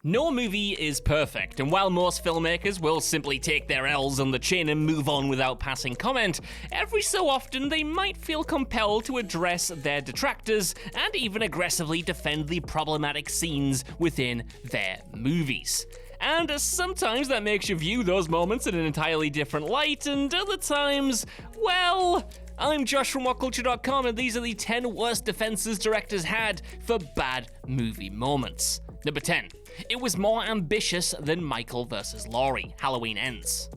No movie is perfect, and while most filmmakers will simply take their L's on the chin and move on without passing comment, every so often they might feel compelled to address their detractors and even aggressively defend the problematic scenes within their movies. And sometimes that makes you view those moments in an entirely different light, and other times, well, I'm Josh from WasPushing, and these are the 10 worst defenses directors had for bad movie moments. Number 10. It was more ambitious than Michael vs. Laurie, Halloween Ends.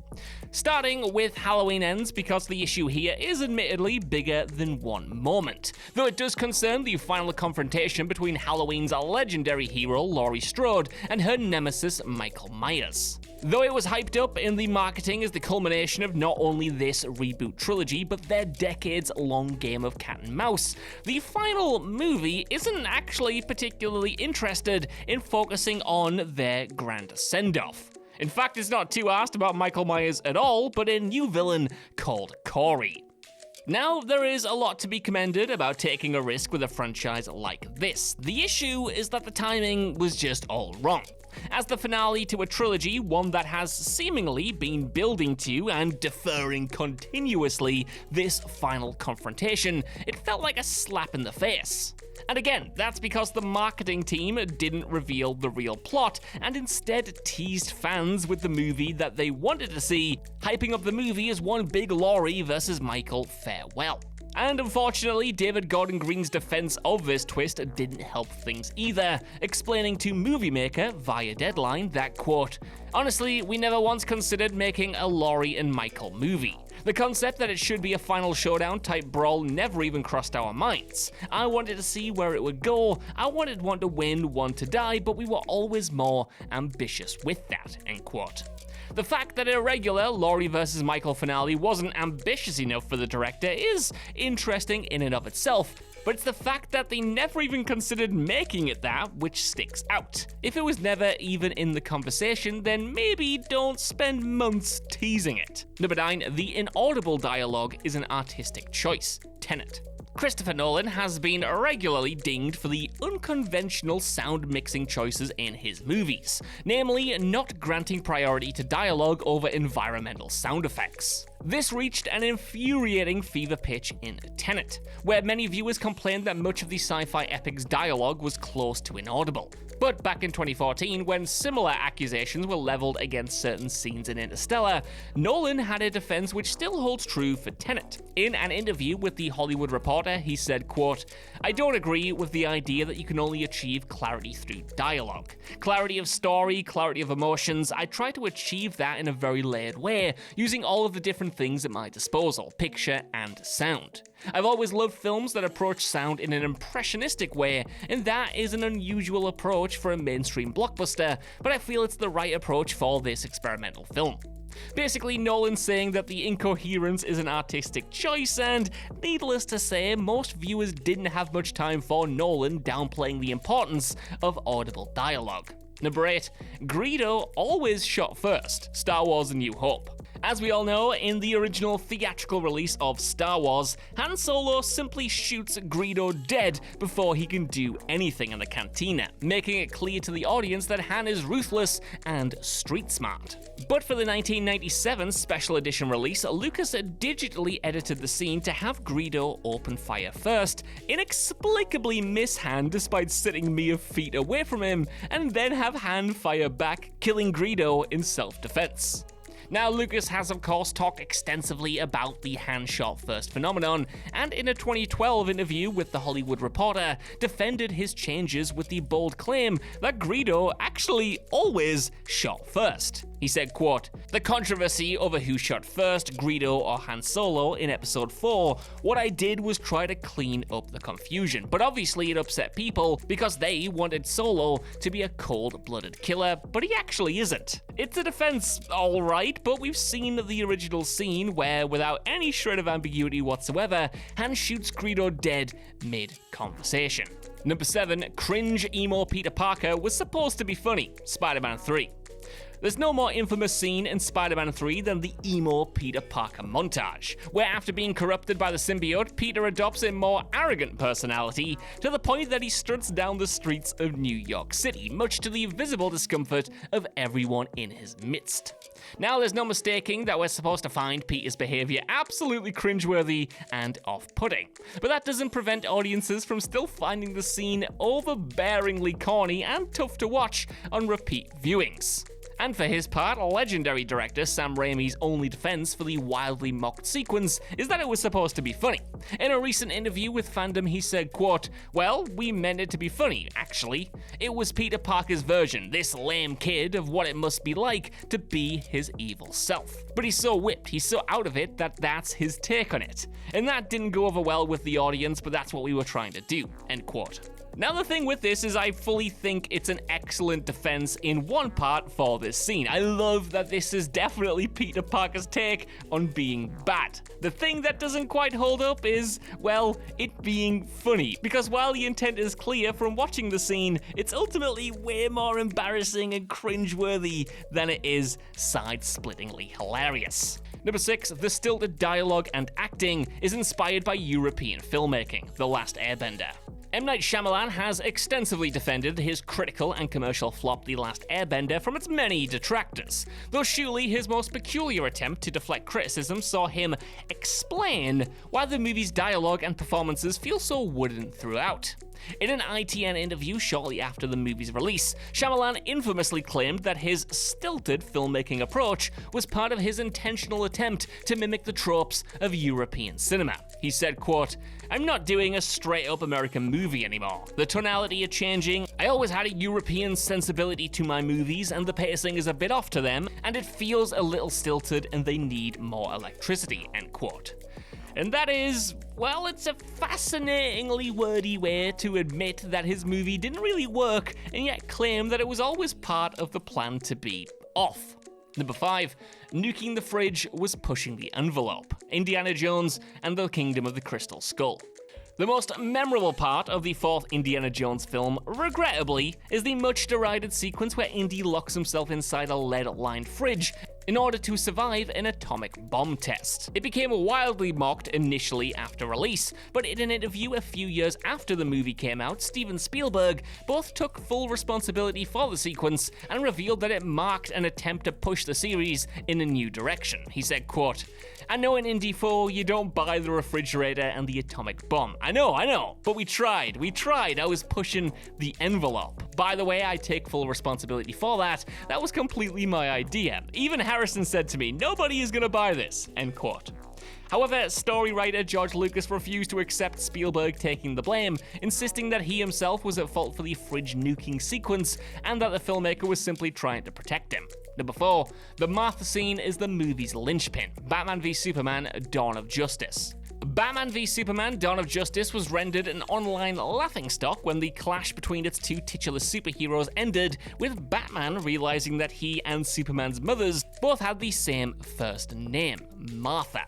Starting with Halloween Ends because the issue here is admittedly bigger than one moment, though it does concern the final confrontation between Halloween's legendary hero Laurie Strode and her nemesis Michael Myers. Though it was hyped up in the marketing as the culmination of not only this reboot trilogy, but their decades-long game of cat and mouse, the final movie isn't actually particularly interested in focusing on their grand send-off. In fact, it's not too asked about Michael Myers at all, but a new villain called Corey. Now, there is a lot to be commended about taking a risk with a franchise like this. The issue is that the timing was just all wrong. As the finale to a trilogy, one that has seemingly been building to and deferring continuously this final confrontation, it felt like a slap in the face. And again, that's because the marketing team didn't reveal the real plot and instead teased fans with the movie that they wanted to see, hyping up the movie as one big Laurie versus Michael farewell. And unfortunately, David Gordon Green's defense of this twist didn't help things either, explaining to Movie Maker via Deadline that, quote, "Honestly, we never once considered making a Laurie and Michael movie. The concept that it should be a final showdown type brawl never even crossed our minds. I wanted to see where it would go. I wanted one to win, one to die, but we were always more ambitious with that," end quote. The fact that a regular Laurie vs. Michael finale wasn't ambitious enough for the director is interesting in and of itself, but it's the fact that they never even considered making it that which sticks out. If it was never even in the conversation, then maybe don't spend months teasing it. Number 9, the inaudible dialogue is an artistic choice. Tenet. Christopher Nolan has been regularly dinged for the unconventional sound mixing choices in his movies, namely not granting priority to dialogue over environmental sound effects. This reached an infuriating fever pitch in Tenet, where many viewers complained that much of the sci-fi epic's dialogue was close to inaudible. But back in 2014, when similar accusations were leveled against certain scenes in Interstellar, Nolan had a defense which still holds true for Tenet. In an interview with The Hollywood Reporter, he said, quote, "I don't agree with the idea that you can only achieve clarity through dialogue. Clarity of story, clarity of emotions, I try to achieve that in a very layered way, using all of the different things at my disposal, picture and sound. I've always loved films that approach sound in an impressionistic way, and that is an unusual approach for a mainstream blockbuster, but I feel it's the right approach for this experimental film." Basically, Nolan's saying that the incoherence is an artistic choice, and needless to say, most viewers didn't have much time for Nolan downplaying the importance of audible dialogue. Number 8, Greedo always shot first, Star Wars: A New Hope. As we all know, in the original theatrical release of Star Wars, Han Solo simply shoots Greedo dead before he can do anything in the cantina, making it clear to the audience that Han is ruthless and street smart. But for the 1997 special edition release, Lucas digitally edited the scene to have Greedo open fire first, inexplicably miss Han despite sitting mere feet away from him, and then have Han fire back, killing Greedo in self-defense. Now, Lucas has of course talked extensively about the Han shot first phenomenon, and in a 2012 interview with The Hollywood Reporter, defended his changes with the bold claim that Greedo actually always shot first. He said, quote, "The controversy over who shot first, Greedo or Han Solo in episode 4, what I did was try to clean up the confusion, but obviously it upset people because they wanted Solo to be a cold-blooded killer, but he actually isn't. It's a defense, alright, but we've seen the original scene where, without any shred of ambiguity whatsoever, Han shoots Greedo dead mid-conversation." Number 7, cringe emo Peter Parker was supposed to be funny, Spider-Man 3. There's no more infamous scene in Spider-Man 3 than the emo Peter Parker montage, where after being corrupted by the symbiote, Peter adopts a more arrogant personality to the point that he struts down the streets of New York City, much to the visible discomfort of everyone in his midst. Now, there's no mistaking that we're supposed to find Peter's behavior absolutely cringeworthy and off-putting, but that doesn't prevent audiences from still finding the scene overbearingly corny and tough to watch on repeat viewings. And for his part, legendary director Sam Raimi's only defense for the wildly mocked sequence is that it was supposed to be funny. In a recent interview with Fandom, he said, quote, "Well, we meant it to be funny, actually. It was Peter Parker's version, this lame kid, of what it must be like to be his evil self. But he's so whipped, he's so out of it that that's his take on it. And that didn't go over well with the audience, but that's what we were trying to do," end quote. Now, the thing with this is I fully think it's an excellent defense in one part for this scene. I love that this is definitely Peter Parker's take on being bad. The thing that doesn't quite hold up is, well, it being funny. Because while the intent is clear from watching the scene, it's ultimately way more embarrassing and cringeworthy than it is side-splittingly hilarious. Number 6, the stilted dialogue and acting is inspired by European filmmaking, The Last Airbender. M. Night Shyamalan has extensively defended his critical and commercial flop The Last Airbender from its many detractors, though surely his most peculiar attempt to deflect criticism saw him explain why the movie's dialogue and performances feel so wooden throughout. In an ITN interview shortly after the movie's release, Shyamalan infamously claimed that his stilted filmmaking approach was part of his intentional attempt to mimic the tropes of European cinema. He said, quote, "I'm not doing a straight-up American movie anymore. The tonality is changing. I always had a European sensibility to my movies, and the pacing is a bit off to them, and it feels a little stilted, and they need more electricity," end quote. And that is, well, it's a fascinatingly wordy way to admit that his movie didn't really work and yet claim that it was always part of the plan to be off. Number 5, nuking the fridge was pushing the envelope. Indiana Jones and the Kingdom of the Crystal Skull. The most memorable part of the 4th Indiana Jones film, regrettably, is the much derided sequence where Indy locks himself inside a lead-lined fridge in order to survive an atomic bomb test. It became wildly mocked initially after release, but in an interview a few years after the movie came out, Steven Spielberg both took full responsibility for the sequence and revealed that it marked an attempt to push the series in a new direction. He said, quote, "I know in Indy 4 you don't buy the refrigerator and the atomic bomb. I know, but we tried. I was pushing the envelope. By the way, I take full responsibility for that. That was completely my idea. Even Harrison said to me, 'Nobody is gonna buy this,' end quote." However, story writer George Lucas refused to accept Spielberg taking the blame, insisting that he himself was at fault for the fridge nuking sequence and that the filmmaker was simply trying to protect him. Number 4, the Martha scene is the movie's linchpin, Batman v Superman: Dawn of Justice. Batman v Superman: Dawn of Justice was rendered an online laughingstock when the clash between its two titular superheroes ended, with Batman realizing that he and Superman's mothers both had the same first name, Martha.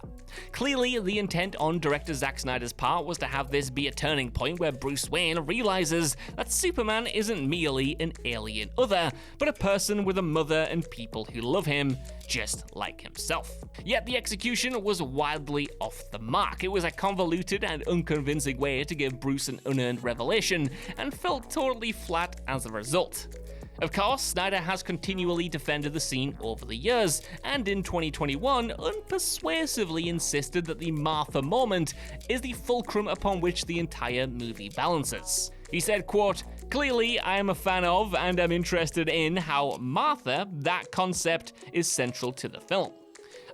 Clearly, the intent on director Zack Snyder's part was to have this be a turning point where Bruce Wayne realizes that Superman isn't merely an alien other, but a person with a mother and people who love him, just like himself. Yet the execution was wildly off the mark. It was a convoluted and unconvincing way to give Bruce an unearned revelation, and felt totally flat as a result. Of course, Snyder has continually defended the scene over the years, and in 2021 unpersuasively insisted that the Martha moment is the fulcrum upon which the entire movie balances. He said, quote, "Clearly, I am a fan of and am interested in how Martha, that concept, is central to the film.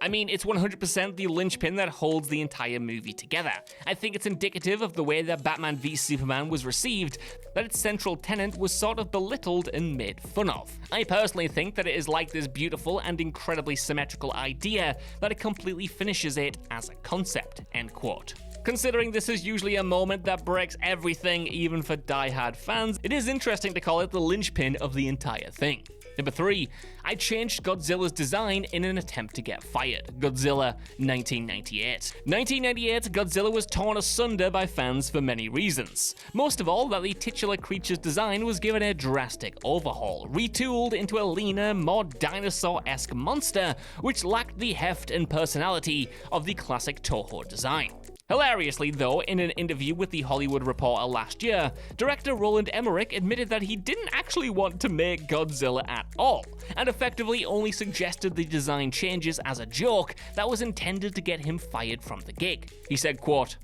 I mean, it's 100% the linchpin that holds the entire movie together. I think it's indicative of the way that Batman v Superman was received, that its central tenet was sort of belittled and made fun of. I personally think that it is like this beautiful and incredibly symmetrical idea that it completely finishes it as a concept," end quote. Considering this is usually a moment that breaks everything, even for die-hard fans, it is interesting to call it the linchpin of the entire thing. Number 3, I changed Godzilla's design in an attempt to get fired. Godzilla 1998. 1998, Godzilla was torn asunder by fans for many reasons. Most of all, that the titular creature's design was given a drastic overhaul, retooled into a leaner, more dinosaur-esque monster, which lacked the heft and personality of the classic Toho design. Hilariously though, in an interview with The Hollywood Reporter last year, director Roland Emmerich admitted that he didn't actually want to make Godzilla at all, and effectively only suggested the design changes as a joke that was intended to get him fired from the gig. He said, quote,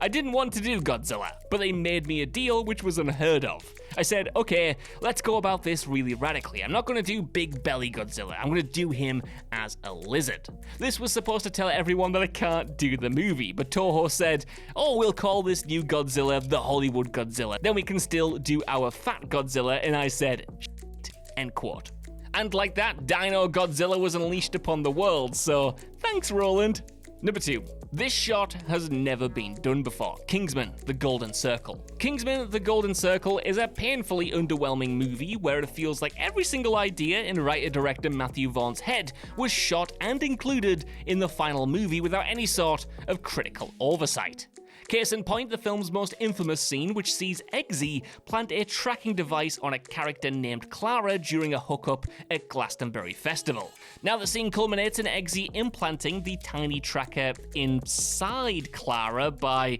"I didn't want to do Godzilla, but they made me a deal which was unheard of. I said, okay, let's go about this really radically. I'm not going to do big belly Godzilla. I'm going to do him as a lizard." This was supposed to tell everyone that I can't do the movie, but Toho said, "Oh, we'll call this new Godzilla the Hollywood Godzilla. Then we can still do our fat Godzilla," and I said, "Shit," end quote. And like that, Dino Godzilla was unleashed upon the world, so thanks, Roland. Number 2. This shot has never been done before. Kingsman: The Golden Circle. Kingsman: The Golden Circle is a painfully underwhelming movie where it feels like every single idea in writer-director Matthew Vaughn's head was shot and included in the final movie without any sort of critical oversight. Case in point, the film's most infamous scene, which sees Eggsy plant a tracking device on a character named Clara during a hookup at Glastonbury Festival. Now, the scene culminates in Eggsy implanting the tiny tracker inside Clara by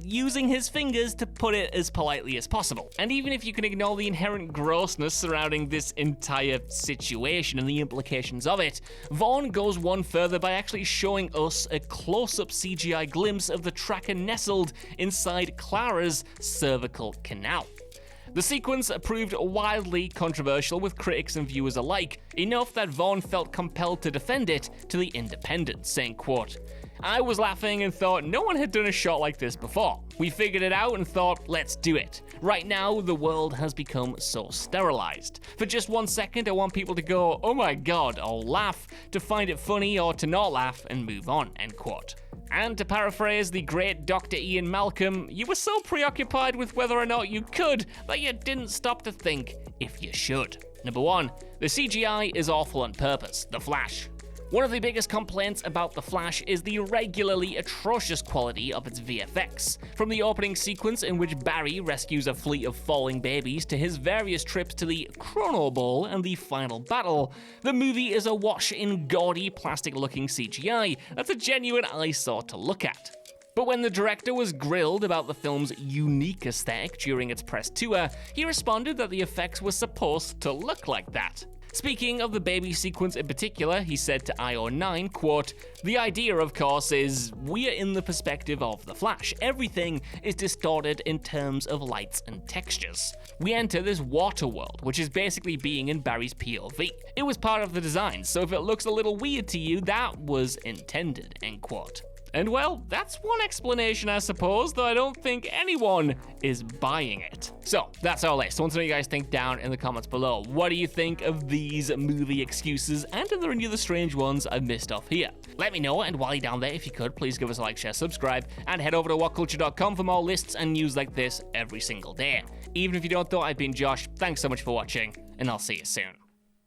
using his fingers, to put it as politely as possible. And even if you can ignore the inherent grossness surrounding this entire situation and the implications of it, Vaughn goes one further by actually showing us a close-up CGI glimpse of the tracker nestled inside Clara's cervical canal. The sequence proved wildly controversial with critics and viewers alike, enough that Vaughn felt compelled to defend it to The Independent, saying, quote, "I was laughing and thought no one had done a shot like this before. We figured it out and thought, let's do it. Right now, the world has become so sterilized. For just 1 second, I want people to go, oh my god, or laugh, to find it funny, or to not laugh and move on," end quote. And to paraphrase the great Dr. Ian Malcolm, you were so preoccupied with whether or not you could that you didn't stop to think if you should. Number 1, the CGI is awful on purpose. The Flash. One of the biggest complaints about The Flash is the regularly atrocious quality of its VFX. From the opening sequence in which Barry rescues a fleet of falling babies to his various trips to the Chrono Bowl and the final battle, the movie is awash in gaudy plastic-looking CGI that's a genuine eyesore to look at. But when the director was grilled about the film's unique aesthetic during its press tour, he responded that the effects were supposed to look like that. Speaking of the baby sequence in particular, he said to IO9, quote, "The idea, of course, is we're in the perspective of the Flash. Everything is distorted in terms of lights and textures. We enter this water world, which is basically being in Barry's POV. It was part of the design, so if it looks a little weird to you, that was intended," end quote. And well, that's one explanation, I suppose, though I don't think anyone is buying it. So, that's our list. I want to know what you guys think down in the comments below. What do you think of these movie excuses, and are there any other strange ones I've missed off here? Let me know, and while you're down there, if you could, please give us a like, share, subscribe, and head over to whatculture.com for more lists and news like this every single day. Even if you don't, though, I've been Josh. Thanks so much for watching, and I'll see you soon.